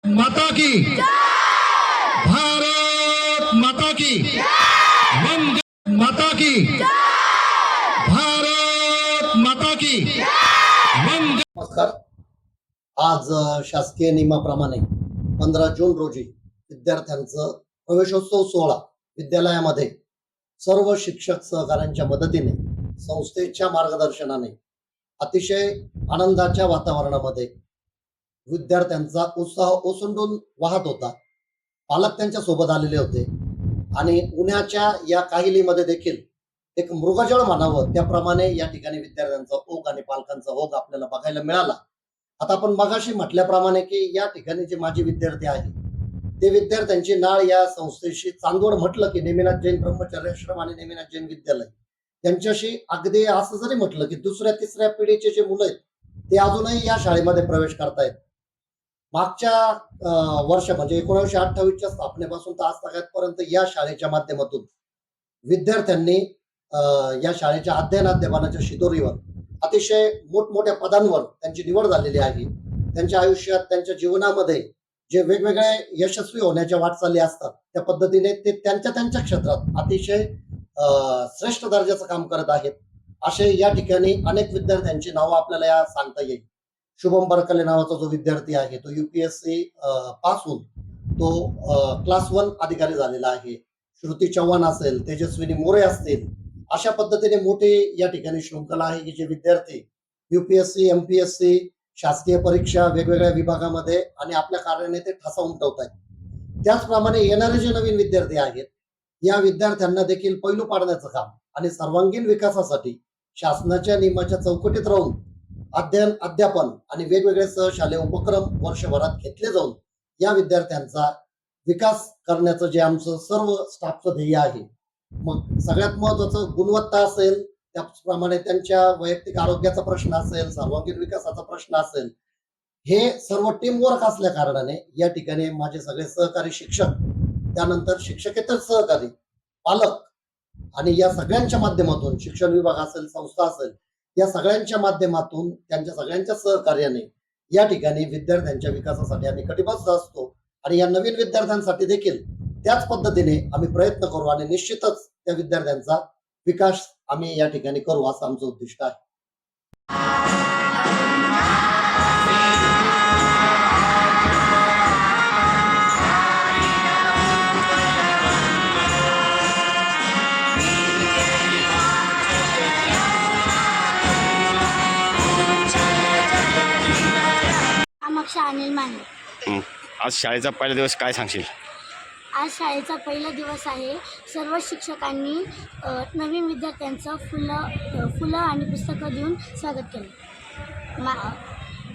माता की भारत माता की वंदे माता की भारत माता की वंदे। नमस्कार। आज शासकीय नियमाप्रमाणे 15 जून रोजी विद्यार्थ्यांचं प्रवेशोत्सव सोहळा विद्यालयामध्ये सर्व शिक्षक सहकाऱ्यांच्या मदतीने संस्थेच्या मार्गदर्शनाने अतिशय आनंदाच्या वातावरणामध्ये विद्यार्थ्यांचा उत्साह ओसंडून वाहत होता। पालक त्यांच्या सोबत आलेले होते आणि उन्हाच्या या काहिलीमध्ये देखील एक मृगजळ म्हणावं त्याप्रमाणे या ठिकाणी विद्यार्थ्यांचा ओघ आणि पालकांचा ओघ आपल्याला बघायला मिळाला। आता आपण मगाशी म्हटल्याप्रमाणे की या ठिकाणी जे माजी विद्यार्थी आहेत ते विद्यार्थ्यांची नाळ या संस्थेशी चांदवड म्हटलं की नेमिनाथ जैन ब्रह्मचर्य आश्रम आणि नेमिनाथ जैन विद्यालय यांच्याशी अगदी असं जरी म्हटलं की दुसऱ्या तिसऱ्या पिढीचे जे मुलं आहेत ते अजूनही या शाळेमध्ये प्रवेश करतायत। मागच्या वर्ष म्हणजे 1928च्या स्थापनेपासून तर आजतागायतपर्यंत या शाळेच्या माध्यमातून विद्यार्थ्यांनी या शाळेच्या अध्ययनाध्यापनाच्या शिदोरीवर अतिशय मोठमोठ्या पदांवर त्यांची निवड झालेली आहे। त्यांच्या आयुष्यात त्यांच्या जीवनामध्ये जे वेगवेगळे यशस्वी होण्याच्या वाटचाली असतात त्या पद्धतीने ते त्यांच्या क्षेत्रात अतिशय श्रेष्ठ दर्जाचं काम करत आहेत। असे या ठिकाणी अनेक विद्यार्थ्यांची नावं आपल्याला सांगता येईल। शुभम बरकले नावाचा जो विद्यार्थी आहे तो UPSC पास होऊन तो क्लास 1 अधिकारी झालेला आहे। श्रुती चव्हाण असेल, तेजस्विनी मोरे असतील, अशा पद्धतीने मोठी या ठिकाणी शृंखला आहे की जे विद्यार्थी UPSC MPSC शासकीय परीक्षा वेगवेगळ्या विभागामध्ये आणि आपल्या कार्याने ते ठसा उमटवत आहेत। त्याचप्रमाणे येणारे जे नवीन विद्यार्थी आहेत या विद्यार्थ्यांना देखील पैलू पाडण्याचं काम आणि सर्वांगीण विकासासाठी शासनाच्या नियमाच्या चौकटीत राहून अध्ययन अध्यापन आणि वेगवेगळे सहशालेय उपक्रम वर्षभरात घेतले जाऊन या विद्यार्थ्यांचा विकास करण्याचं जे आमचं सर्व स्टाफचं ध्येय आहे। मग सगळ्यात महत्वाचं गुणवत्ता असेल, त्याप्रमाणे त्यांच्या वैयक्तिक आरोग्याचा प्रश्न असेल, सर्वांगीण विकासाचा प्रश्न असेल, हे सर्व टीमवर्क असल्या कारणाने या ठिकाणी माझे सगळे सहकारी शिक्षक, त्यानंतर शिक्षकेतर सहकारी, पालक आणि या सगळ्यांच्या माध्यमातून शिक्षण विभाग असेल, संस्था असेल, या सगळ्यांच्या माध्यमातून त्यांच्या सगळ्यांच्या सहकार्याने या ठिकाणी विद्यार्थ्यांच्या विकासासाठी आम्ही कटिबद्ध असतो आणि या नवीन विद्यार्थ्यांसाठी देखील त्याच पद्धतीने आम्ही प्रयत्न करू आणि निश्चितच त्या विद्यार्थ्यांचा विकास आम्ही या ठिकाणी करू असं आमचं उद्दिष्ट आहे। अमक्षा अनिल माने। आज शाळेचा पहिला दिवस काय सांगशील? आज शाळेचा पहिला दिवस आहे। सर्व शिक्षकांनी नवीन विद्यार्थ्यांचं फुलं आणि पुस्तकं देऊन स्वागत केलं।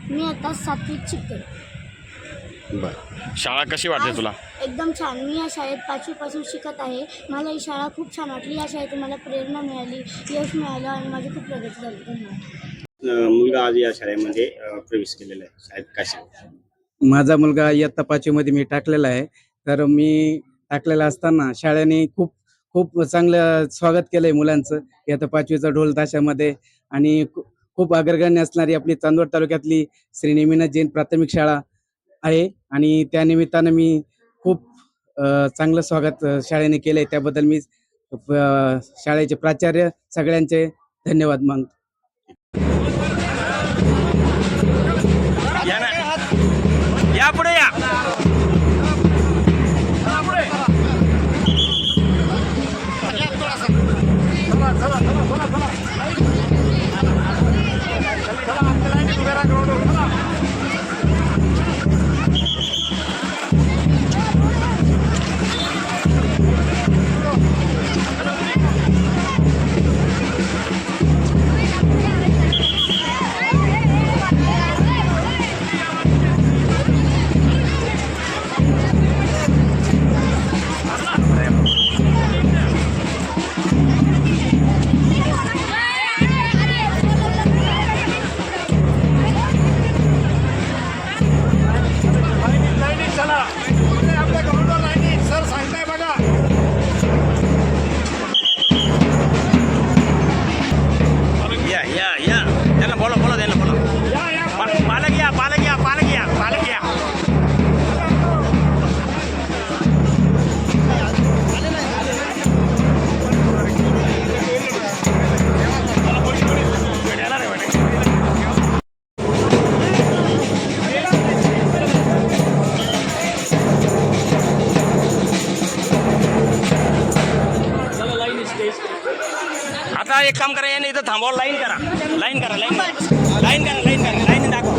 मी आता 7वीत शिकते। बरं, शाळा कशी वाटते तुला? एकदम छान। मी या शाळेत 5वी पासून शिकत आहे। मला ही शाळा खूप छान वाटली। या शाळेतून मला प्रेरणा मिळाली, यश मिळालं आणि माझी खूप प्रगती झाली। धन्यवाद। मुलगा आज या शाळेमध्ये प्रवेश केलेला आहे, शाळेत काय सांग? माझा मुलगा इयत्ता 5वी मध्ये मी टाकलेला आहे। तर मी टाकलेला असताना शाळेने खूप चांगलं स्वागत केलंय मुलांचं इयत्ता 5वीचा ढोल ताशामध्ये आणि खूप अग्रगण्य असणारी आपली चांदवड तालुक्यातली श्री नेमिनाथ जैन प्राथमिक शाळा आहे आणि त्या निमित्तानं मी खूप चांगलं स्वागत शाळेने केलंय। त्याबद्दल मी शाळेचे प्राचार्य सगळ्यांचे धन्यवाद मानतो। या पुढे या। एक काम करा, याने इथं थांबवा, लाईन करा, लाईन करा, लाईन करा, लाईन करा, लाईन करा, लाईन दाखवा.